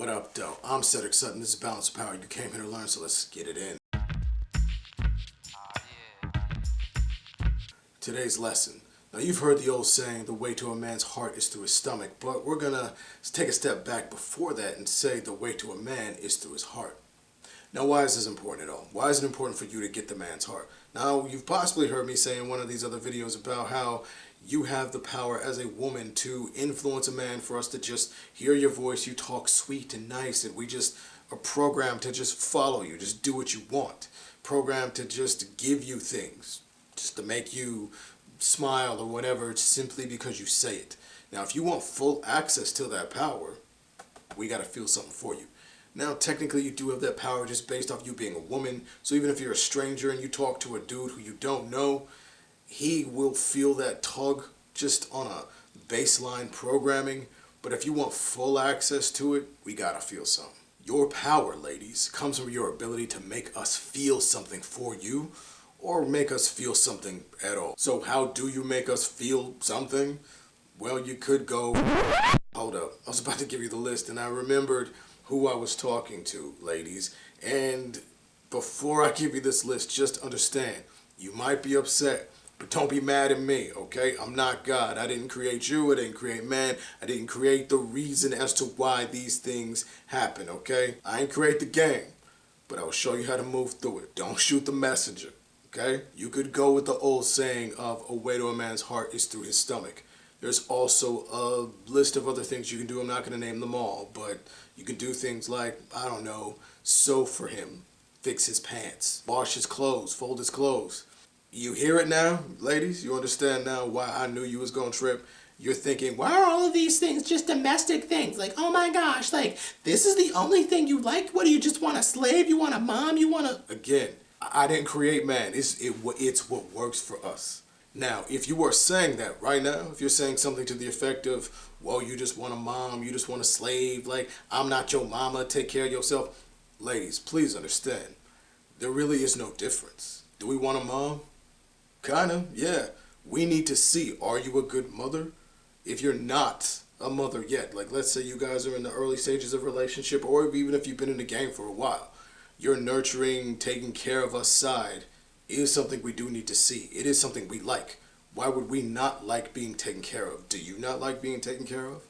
What up, though? I'm Cedric Sutton. This is Balance of Power. You came here to learn, so let's get it in. Today's lesson. Now, you've heard the old saying, the way to a man's heart is through his stomach, but we're going to take a step back before that and say the way to a man is through his heart. Now, why is this important at all? Why is it important for you to get the man's heart? Now, you've possibly heard me say in one of these other videos about how you have the power as a woman to influence a man, for us to just hear your voice. You talk sweet and nice, and we just are programmed to just follow you, just do what you want. Programmed to just give you things, just to make you smile or whatever, simply because you say it. Now, if you want full access to that power, we got to feel something for you. Now, technically, you do have that power just based off you being a woman. So even if you're a stranger and you talk to a dude who you don't know, he will feel that tug just on a baseline programming. But if you want full access to it, we gotta feel something. Your power, ladies, comes from your ability to make us feel something for you, or make us feel something at all. So how do you make us feel something? Well, you could go... Hold up. I was about to give you the list, and I remembered who I was talking to, ladies. And before I give you this list, just understand, you might be upset, but don't be mad at me, okay? I'm not God. I didn't create you. I didn't create man. I didn't create the reason as to why these things happen, okay? I didn't create the game, but I will show you how to move through it. Don't shoot the messenger, okay? You could go with the old saying of a way to a man's heart is through his stomach. There's also a list of other things you can do. I'm not going to name them all, but you can do things like, I don't know, sew for him, fix his pants, wash his clothes, fold his clothes. You hear it now, ladies? You understand now why I knew you was going to trip? You're thinking, why are all of these things just domestic things? Like, oh my gosh, like, this is the only thing you like? What, do you just want a slave? You want a mom? You want a... Again, I didn't create man. It's what works for us. Now, if you are saying that right now, if you're saying something to the effect of, well, you just want a mom, you just want a slave, like, I'm not your mama, take care of yourself. Ladies, please understand, there really is no difference. Do we want a mom? Kinda, yeah. We need to see, are you a good mother? If you're not a mother yet, like let's say you guys are in the early stages of a relationship, or even if you've been in the game for a while, your nurturing, taking care of us side is something we do need to see. It is something we like. Why would we not like being taken care of? Do you not like being taken care of?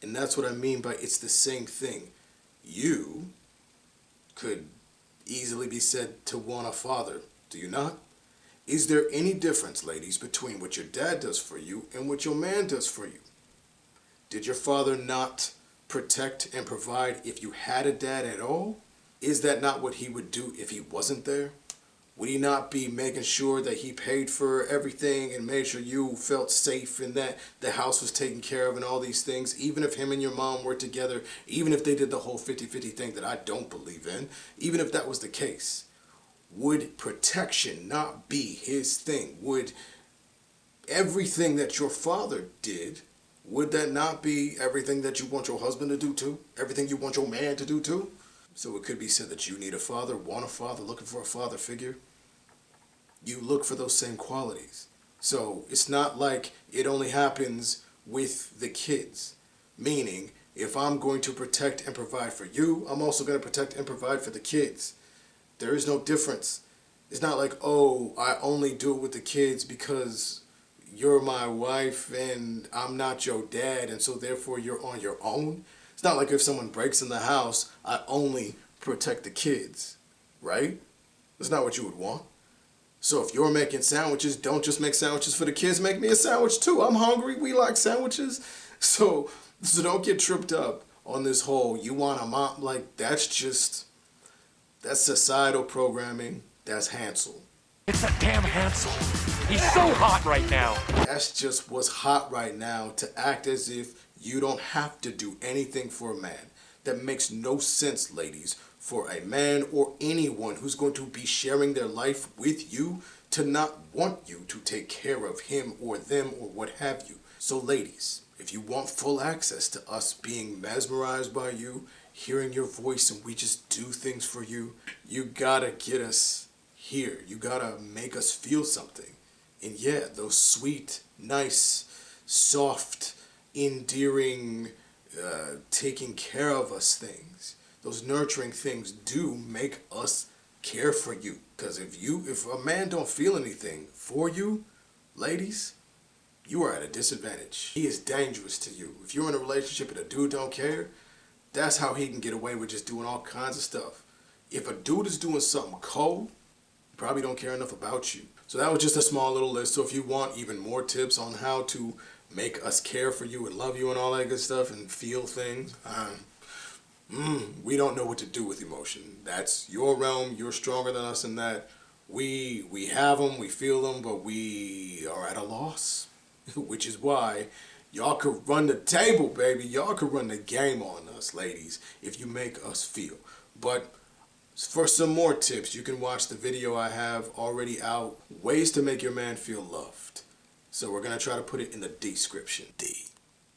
And that's what I mean by it's the same thing. You could easily be said to want a father. Do you not? Is there any difference, ladies, between what your dad does for you and what your man does for you? Did your father not protect and provide if you had a dad at all? Is that not what he would do if he wasn't there? Would he not be making sure that he paid for everything and made sure you felt safe and that the house was taken care of and all these things, even if him and your mom were together, even if they did the whole 50-50 thing that I don't believe in, even if that was the case? Would protection not be his thing? Would everything that your father did, would that not be everything that you want your husband to do too? Everything you want your man to do too? So it could be said that you need a father, want a father, looking for a father figure. You look for those same qualities. So it's not like it only happens with the kids. Meaning, if I'm going to protect and provide for you, I'm also going to protect and provide for the kids. There is no difference. It's not like, oh, I only do it with the kids because you're my wife and I'm not your dad, and so therefore you're on your own. It's not like if someone breaks in the house, I only protect the kids, right? That's not what you would want. So if you're making sandwiches, don't just make sandwiches for the kids, make me a sandwich too. I'm hungry, we like sandwiches. So don't get tripped up on this whole, you want a mom, like that's societal programming, that's Hansel. It's that damn Hansel. He's so hot right now. That's just what's hot right now, to act as if you don't have to do anything for a man. That makes no sense, ladies, for a man or anyone who's going to be sharing their life with you to not want you to take care of him or them or what have you. So ladies, if you want full access to us being mesmerized by you, hearing your voice and we just do things for you, you gotta get us here. You gotta make us feel something. And yeah, those sweet, nice, soft, endearing, taking care of us things. Those nurturing things do make us care for you. Because if a man don't feel anything for you, ladies, you are at a disadvantage. He is dangerous to you. If you're in a relationship and a dude don't care, that's how he can get away with just doing all kinds of stuff. If a dude is doing something cold, he probably don't care enough about you. So that was just a small little list. So if you want even more tips on how to make us care for you and love you and all that good stuff and feel things, we don't know what to do with emotion. That's your realm. You're stronger than us in that. We have them, we feel them, but we are at a loss. Which is why y'all could run the table, baby. Y'all could run the game on us, ladies, if you make us feel. But for some more tips, you can watch the video I have already out, ways to make your man feel loved. So we're going to try to put it in the description.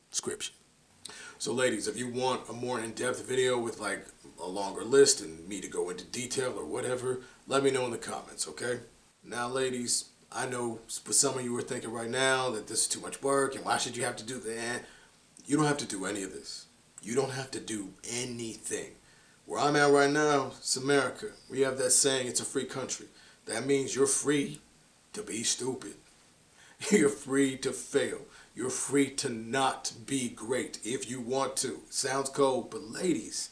Description. So ladies, if you want a more in-depth video with like a longer list and me to go into detail or whatever, let me know in the comments, okay? Now ladies, I know for some of you are thinking right now that this is too much work and why should you have to do that? You don't have to do any of this. You don't have to do anything. Where I'm at right now, it's America. We have that saying, it's a free country. That means you're free to be stupid. You're free to fail. You're free to not be great if you want to. Sounds cold, but ladies,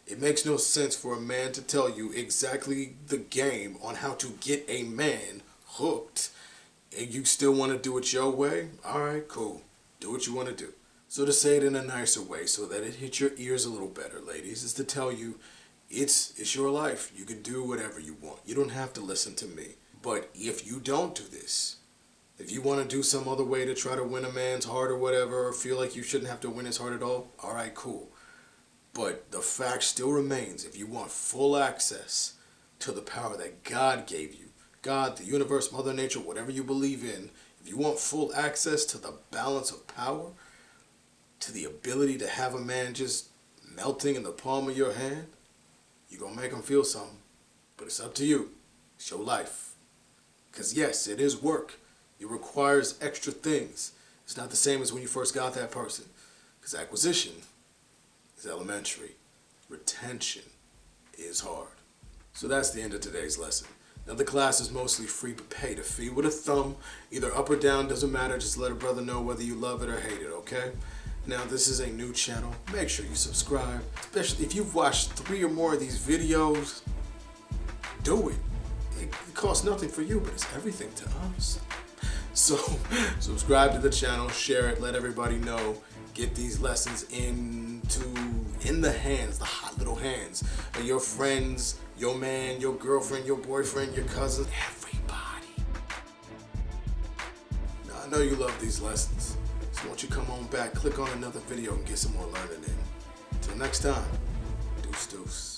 it makes no sense for a man to tell you exactly the game on how to get a man hooked and you still want to do it your way. All right, cool, do what you want to do. So to say it in a nicer way so that it hits your ears a little better, ladies, is to tell you it's your life. You can do whatever you want. You don't have to listen to me. But if you don't do this, if you want to do some other way to try to win a man's heart or whatever, or feel like you shouldn't have to win his heart at all right, cool. But the fact still remains, if you want full access to the power that God gave you, God, the universe, Mother Nature, whatever you believe in, if you want full access to the balance of power, to the ability to have a man just melting in the palm of your hand, you're going to make him feel something. But it's up to you. It's your life. Because yes, it is work. It requires extra things. It's not the same as when you first got that person. Because acquisition is elementary. Retention is hard. So that's the end of today's lesson. Now the class is mostly free, but pay to fee with a thumb. Either up or down, doesn't matter. Just let a brother know whether you love it or hate it, okay? Now this is a new channel. Make sure you subscribe. Especially if you've watched 3 or more of these videos, do it. It costs nothing for you, but it's everything to us. So subscribe to the channel, share it, let everybody know. Get these lessons in the hands, the hot little hands of your friends, your man, your girlfriend, your boyfriend, your cousin, everybody. Now I know you love these lessons, so won't you come on back, click on another video and get some more learning in. Until next time, deuce deuce.